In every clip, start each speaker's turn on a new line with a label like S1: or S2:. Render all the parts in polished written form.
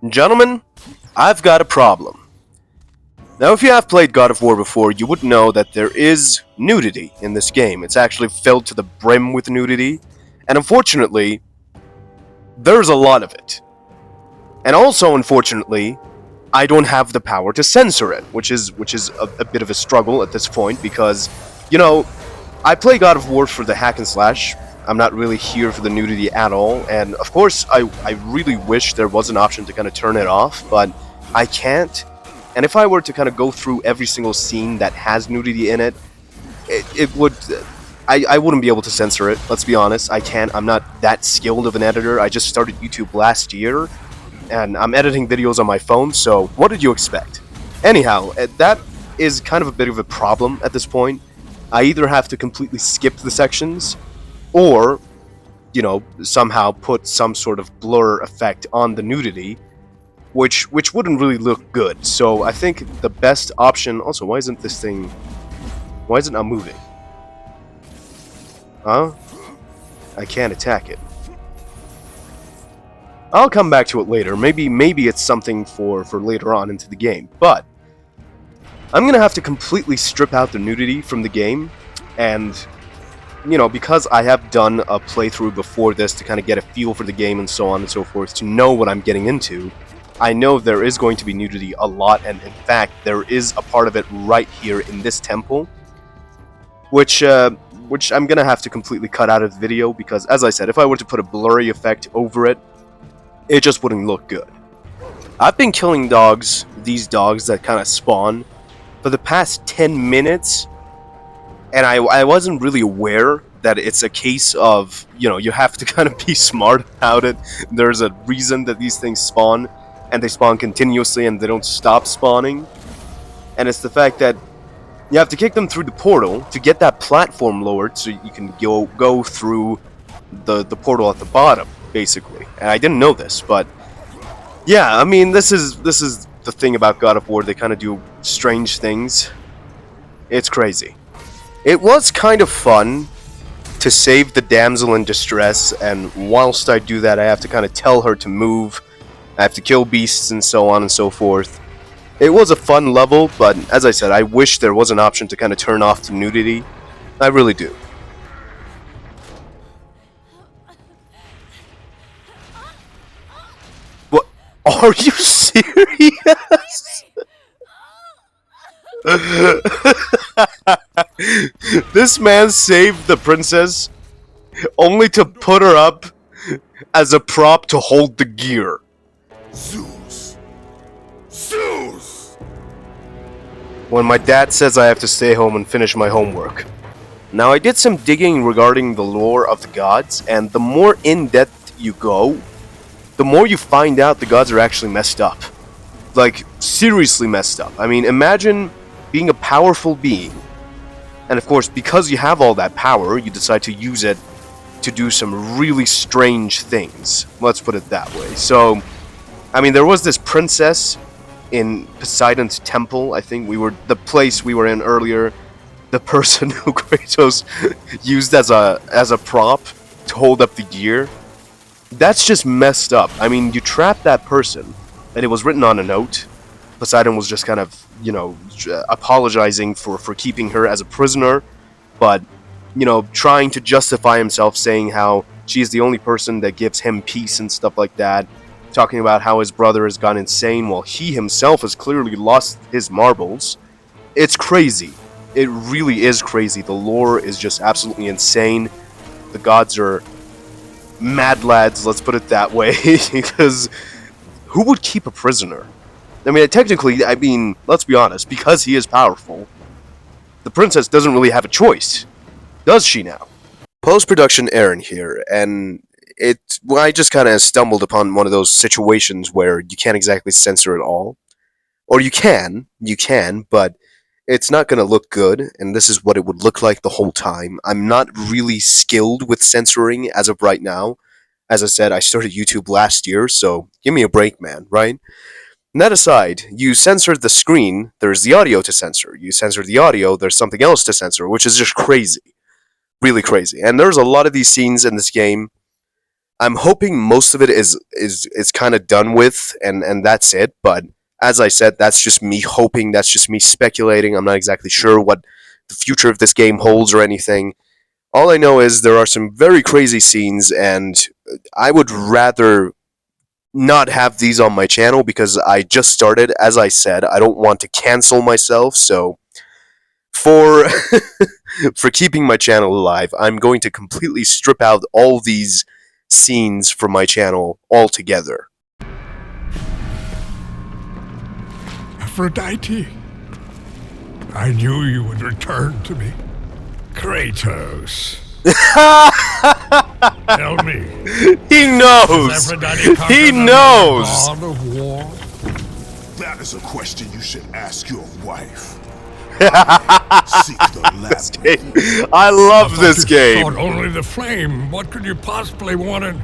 S1: Gentlemen, I've got a problem. Now, if you have played God of War before, you would know that there is nudity in this game. It's actually filled to the brim with nudity, and unfortunately, there's a lot of it. And also, unfortunately, I don't have the power to censor it, which is a bit of a struggle at this point because, you know, I play God of War for the hack and slash. I'm not really here for the nudity at all, and of course, I really wish there was an option to kind of turn it off, but I can't. And if I were to kind of go through every single scene that has nudity in it, it would. I wouldn't be able to censor it, let's be honest. I can't. I'm not that skilled of an editor. I just started YouTube last year, and I'm editing videos on my phone, so what did you expect? Anyhow, that is kind of a bit of a problem at this point. I either have to completely skip the sections, or, somehow put some sort of blur effect on the nudity, which wouldn't really look good. So I think the best option. Also, why isn't this thing? Why is it not moving? Huh? I can't attack it. I'll come back to it later. Maybe it's something for later on into the game. But I'm gonna have to completely strip out the nudity from the game, and because I have done a playthrough before this to kind of get a feel for the game and so on and so forth, to know what I'm getting into, I know there is going to be nudity a lot, and in fact, there is a part of it right here in this temple, which I'm gonna have to completely cut out of the video because, as I said, if I were to put a blurry effect over it, it just wouldn't look good. I've been killing these dogs that kind of spawn, for the past 10 minutes, and I wasn't really aware that it's a case of, you have to kind of be smart about it. There's a reason that these things spawn, and they spawn continuously and they don't stop spawning. And it's the fact that you have to kick them through the portal to get that platform lowered so you can go through the portal at the bottom, basically. And I didn't know this, but yeah, I mean, this is the thing about God of War. They kind of do strange things. It's crazy. It was kind of fun to save the damsel in distress, and whilst I do that, I have to kind of tell her to move. I have to kill beasts and so on and so forth. It was a fun level, but as I said, I wish there was an option to kind of turn off the nudity. I really do. What? Are you serious? This man saved the princess only to put her up as a prop to hold the gear.
S2: Zeus! Zeus!
S1: When my dad says I have to stay home and finish my homework. Now, I did some digging regarding the lore of the gods, and the more in-depth you go, the more you find out the gods are actually messed up. Like, seriously messed up. I mean, imagine being a powerful being, and of course, because you have all that power, you decide to use it to do some really strange things. Let's put it that way. So, I mean, there was this princess in Poseidon's temple. I think the place we were in earlier, the person who Kratos used as a prop to hold up the gear. That's just messed up. I mean, you trap that person, and it was written on a note. Poseidon was just kind of, apologizing for keeping her as a prisoner, but, trying to justify himself, saying how she's the only person that gives him peace and stuff like that, talking about how his brother has gone insane while he himself has clearly lost his marbles. It's crazy. It really is crazy. The lore is just absolutely insane. The gods are mad lads, let's put it that way, because who would keep a prisoner? I mean, technically, let's be honest, because he is powerful, the princess doesn't really have a choice, does she now? Post-production Aaron here, and I just kind of stumbled upon one of those situations where you can't exactly censor it all. Or you can, but it's not going to look good, and this is what it would look like the whole time. I'm not really skilled with censoring as of right now. As I said, I started YouTube last year, so give me a break, man, right? And that aside, you censored the screen, there's the audio to censor. You censor the audio, there's something else to censor, which is just crazy. Really crazy. And there's a lot of these scenes in this game I'm hoping most of it is kind of done with, and that's it. But as I said, that's just me hoping. That's just me speculating. I'm not exactly sure what the future of this game holds or anything. All I know is there are some very crazy scenes, and I would rather not have these on my channel because I just started. As I said, I don't want to cancel myself, so for for keeping my channel alive, I'm going to completely strip out all these scenes from my channel altogether.
S2: Aphrodite, I knew you would return to me. Kratos, tell me,
S1: He
S2: is
S1: knows.
S2: Aphrodite conquered
S1: He
S2: another
S1: knows.
S2: god of war?
S3: That is a question you should ask your wife. Seek the
S1: This
S3: labyrinth.
S1: game. I love this
S2: You
S1: game.
S2: sought only the flame. What could you possibly wanted?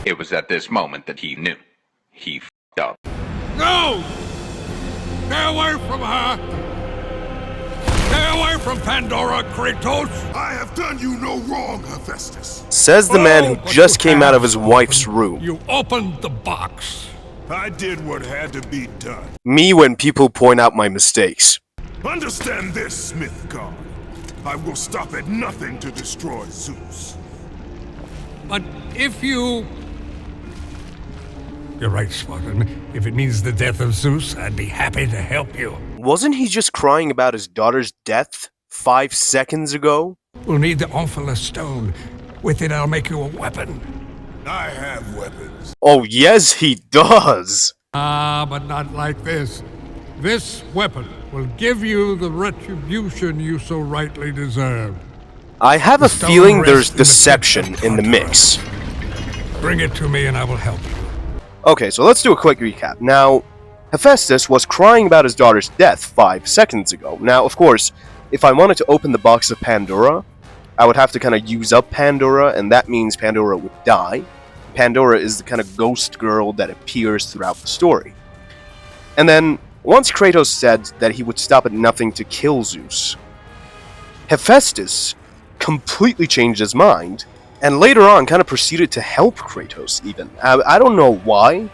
S4: It was at this moment that he knew. He f***ed up.
S2: No! Stay away from her! Stay away from Pandora, Kratos!
S3: I have done you no wrong, Hephaestus.
S1: Says the man who
S2: Oh, but
S1: just
S2: you
S1: came out of
S2: have
S1: his wife's room.
S2: You opened the box.
S3: I did what had to be done.
S1: Me when people point out my mistakes.
S3: Understand this, Smith God. I will stop at nothing to destroy Zeus.
S2: But if you... You're right, Spartan. If it means the death of Zeus, I'd be happy to help you.
S1: Wasn't he just crying about his daughter's death 5 seconds ago?
S2: We'll need the Omphalos stone. With it, I'll make you a weapon.
S3: I have weapons.
S1: Oh, yes, he does.
S2: Ah, but not like this. This weapon will give you the retribution you so rightly deserve.
S1: I have
S2: The
S1: a
S2: stone
S1: feeling
S2: rests
S1: there's
S2: in the pit
S1: deception
S2: of
S1: in the
S2: Tartarus.
S1: mix.
S2: Bring it to me and I will help you.
S1: Okay, so let's do a quick recap. Now, Hephaestus was crying about his daughter's death 5 seconds ago. Now, of course, if I wanted to open the box of Pandora, I would have to kind of use up Pandora, and that means Pandora would die. Pandora is the kind of ghost girl that appears throughout the story. And then, once Kratos said that he would stop at nothing to kill Zeus, Hephaestus completely changed his mind, and later on kind of proceeded to help Kratos even. I don't know why.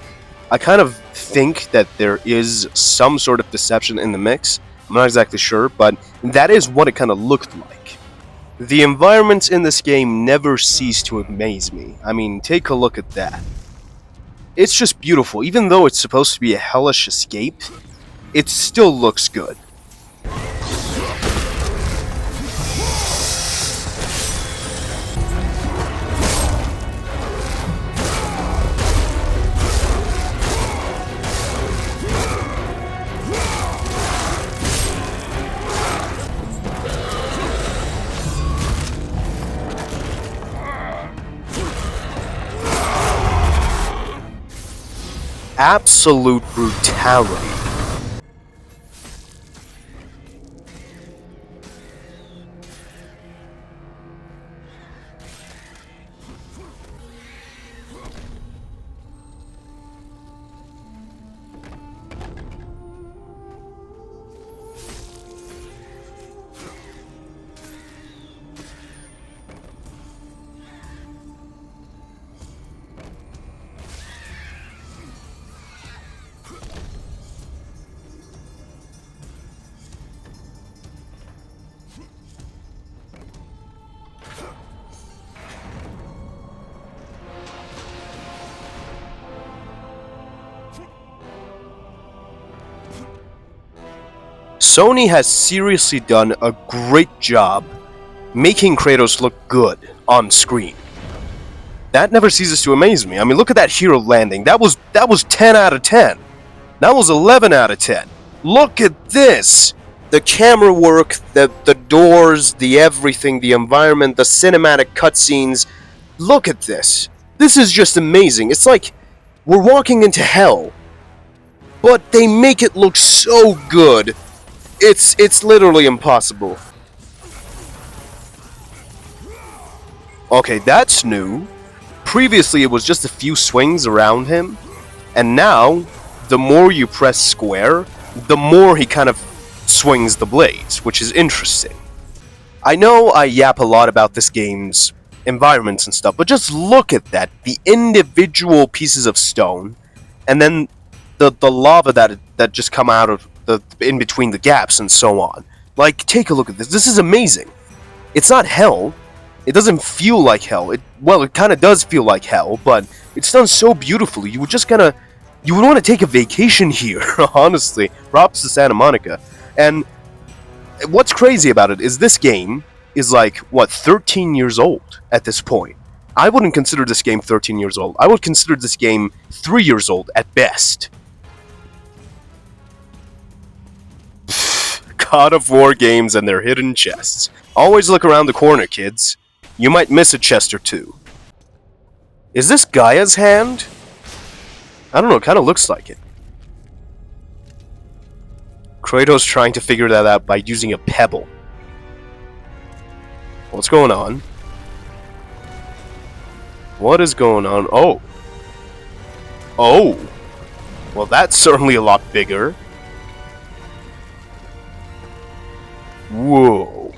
S1: I kind of think that there is some sort of deception in the mix. I'm not exactly sure, but that is what it kind of looked like. The environments in this game never cease to amaze me. I mean, take a look at that. It's just beautiful. Even though it's supposed to be a hellish escape, it still looks good. Absolute brutality. Sony has seriously done a great job making Kratos look good on screen. That never ceases to amaze me. I mean, look at that hero landing. That was 10 out of 10. That was 11 out of 10. Look at this. The camera work, the doors, the everything, the environment, the cinematic cutscenes. Look at this. This is just amazing. It's like we're walking into hell. But they make it look so good. It's literally impossible. Okay, that's new. Previously it was just a few swings around him, and now the more you press square, the more he kind of swings the blades, which is interesting. I know I yap a lot about this game's environments and stuff, but just look at that. The individual pieces of stone, and then the lava that just come out of the in between the gaps and so on. Like, take a look at this. This is amazing. It's not hell. It doesn't feel like hell. It kind of does feel like hell, but it's done so beautifully. You would want to take a vacation here, honestly. Props to Santa Monica. And what's crazy about it is this game is like, what, 13 years old at this point. I wouldn't consider this game 13 years old. I would consider this game 3 years old at best. God of War games and their hidden chests. Always look around the corner, kids. You might miss a chest or two. Is this Gaia's hand? I don't know, it kind of looks like it. Kratos trying to figure that out by using a pebble. What's going on? What is going on? Oh. Oh. Well, that's certainly a lot bigger. Whoa.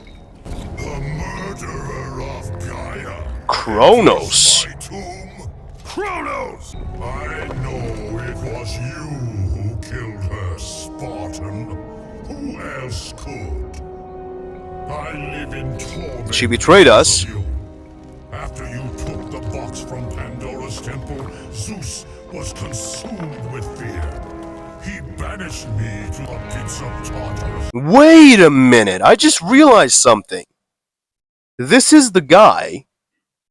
S3: The murderer of Gaia.
S1: Kronos.
S3: My tomb. Kronos! I know it was you who killed her, Spartan. Who else could? I live in torment.
S1: She betrayed us.
S3: because of you. After you took the box from Pandora's temple, Zeus was consumed with fear. He banished me to the pits of Tartarus.
S1: Wait a minute, I just realized something. This is the guy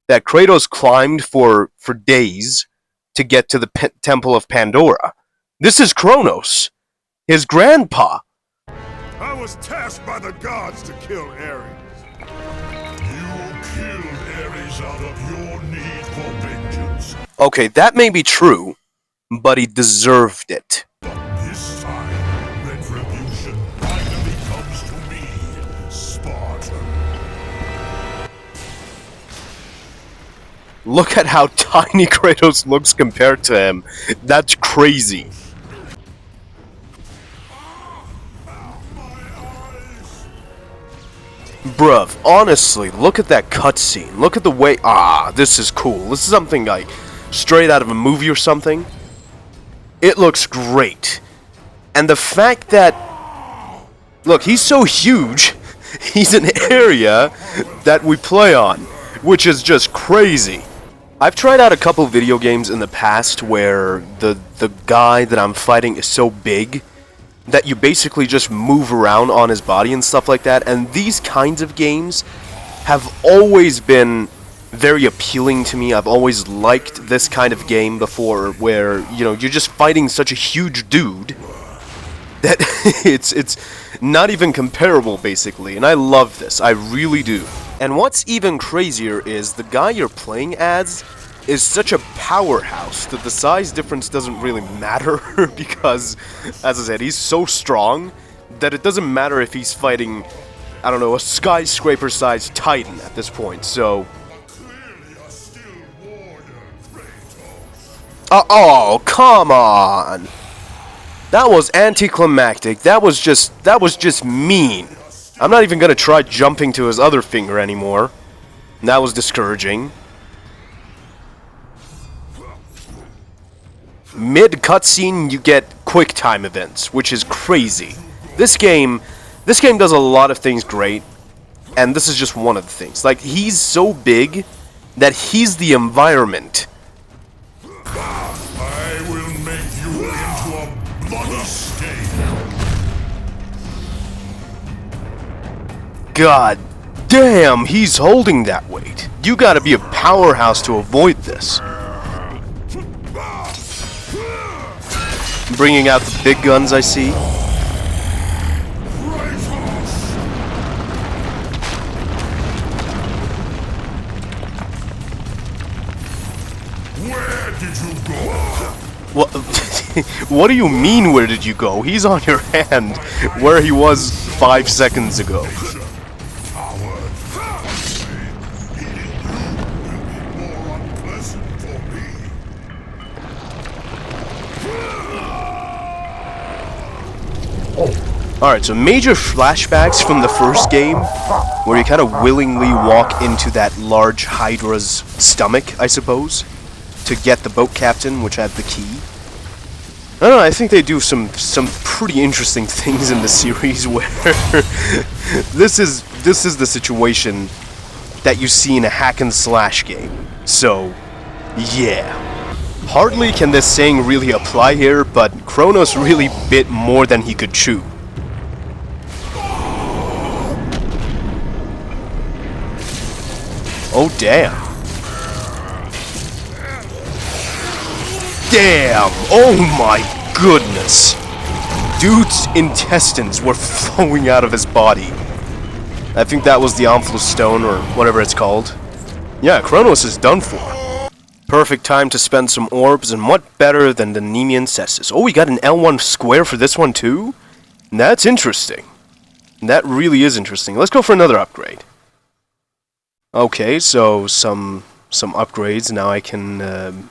S1: that Kratos climbed for days to get to the Temple of Pandora. This is Kronos, his grandpa.
S3: I was tasked by the gods to kill Ares. You killed Ares out of your need for vengeance.
S1: Okay, that may be true, but he deserved it.
S3: But this time, retribution finally comes to me, Spartan.
S1: Look at how tiny Kratos looks compared to him. That's crazy. Bruv, honestly, look at that cutscene. Look at the way... this is cool. This is something like straight out of a movie or something. It looks great. And the fact that... Look, he's so huge, he's an area that we play on, which is just crazy. I've tried out a couple video games in the past where the guy that I'm fighting is so big that you basically just move around on his body and stuff like that, and these kinds of games have always been very appealing to me. I've always liked this kind of game before, where, you know, you're just fighting such a huge dude that it's not even comparable, basically, and I love this. I really do. And what's even crazier is the guy you're playing as is such a powerhouse that the size difference doesn't really matter because, as I said, he's so strong that it doesn't matter if he's fighting, I don't know, a skyscraper-sized titan at this point, so... Oh, come on! That was anticlimactic. That was just mean. I'm not even gonna try jumping to his other finger anymore. That was discouraging. Mid-cutscene, you get quick time events, which is crazy. This game does a lot of things great, and this is just one of the things. Like, he's so big that he's the environment.
S3: I will make you into a bloody stain.
S1: God damn, he's holding that weight. You gotta be a powerhouse to avoid this. Bringing out the big guns, I see.
S3: Where did you go?
S1: What? What do you mean, where did you go? He's on your hand, where he was 5 seconds ago.
S3: Coward. Eating you will be more unpleasant for me.
S1: Alright, so major flashbacks from the first game, where you kind of willingly walk into that large Hydra's stomach, I suppose, to get the boat captain, which had the key. I don't know, I think they do some pretty interesting things in the series where this is the situation that you see in a hack and slash game. So, yeah. Hardly can this saying really apply here, but Kronos really bit more than he could chew. Oh, damn. Damn! Oh my goodness! Dude's intestines were flowing out of his body. I think that was the Omphlos Stone, or whatever it's called. Yeah, Kronos is done for. Perfect time to spend some orbs, and what better than the Nemean Cestus? Oh, we got an L1 square for this one too? That's interesting. That really is interesting. Let's go for another upgrade. Okay, so some upgrades. Now I can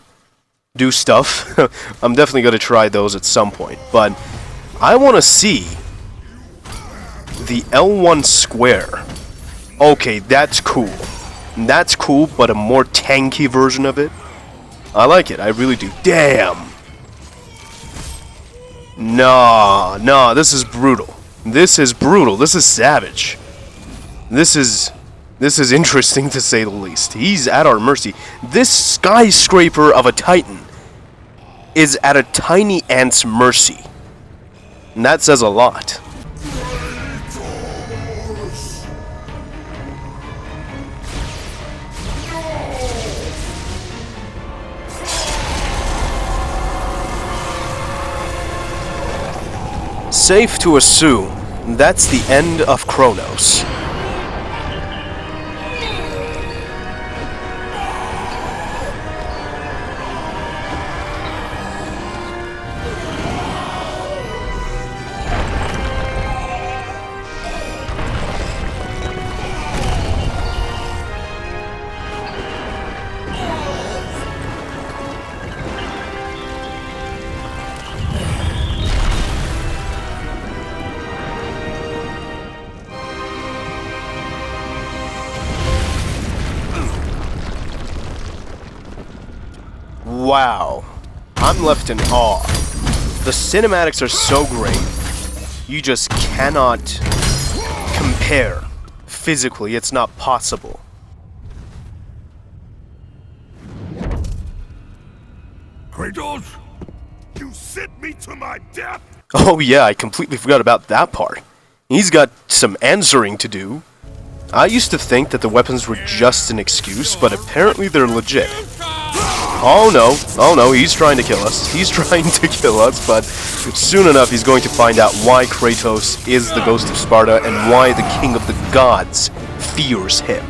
S1: do stuff. I'm definitely going to try those at some point, but I want to see the L1 square. Okay, that's cool. That's cool, but a more tanky version of it. I like it, I really do. Damn! Nah, this is brutal. This is brutal, this is savage. This is interesting to say the least. He's at our mercy. This skyscraper of a Titan is at a tiny ant's mercy. And that says a lot. Safe to assume that's the end of Kronos. Wow, I'm left in awe. The cinematics are so great, you just cannot compare. Physically, it's not possible.
S3: Kratos, you sent me to my death!
S1: Oh yeah, I completely forgot about that part. He's got some answering to do. I used to think that the weapons were just an excuse, but apparently they're legit. Oh no, he's trying to kill us. He's trying to kill us, but soon enough he's going to find out why Kratos is the ghost of Sparta and why the king of the gods fears him.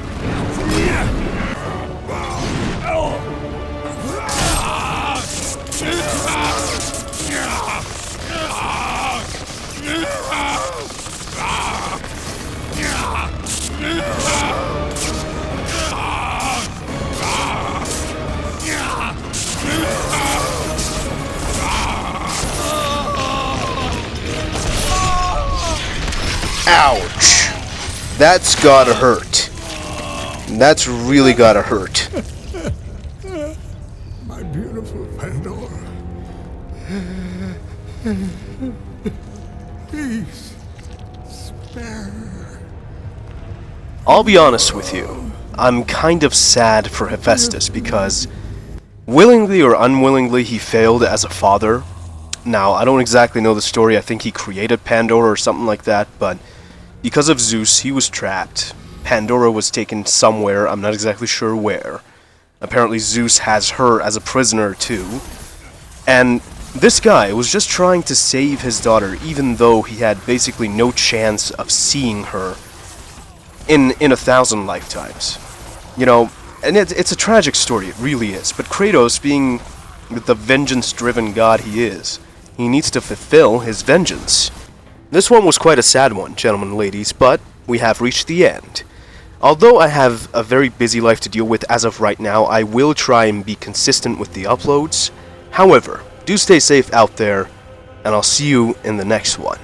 S1: Ouch! That's gotta hurt. That's really gotta hurt.
S2: My beautiful Pandora. Please, spare her.
S1: I'll be honest with you. I'm kind of sad for Hephaestus because willingly or unwillingly he failed as a father. Now, I don't exactly know the story. I think he created Pandora or something like that, but because of Zeus, he was trapped. Pandora was taken somewhere, I'm not exactly sure where. Apparently Zeus has her as a prisoner too. And this guy was just trying to save his daughter, even though he had basically no chance of seeing her in 1,000 lifetimes. You know, and it's a tragic story, it really is. But Kratos, being the vengeance-driven god he is, he needs to fulfill his vengeance. This one was quite a sad one, gentlemen and ladies, but we have reached the end. Although I have a very busy life to deal with as of right now, I will try and be consistent with the uploads. However, do stay safe out there, and I'll see you in the next one.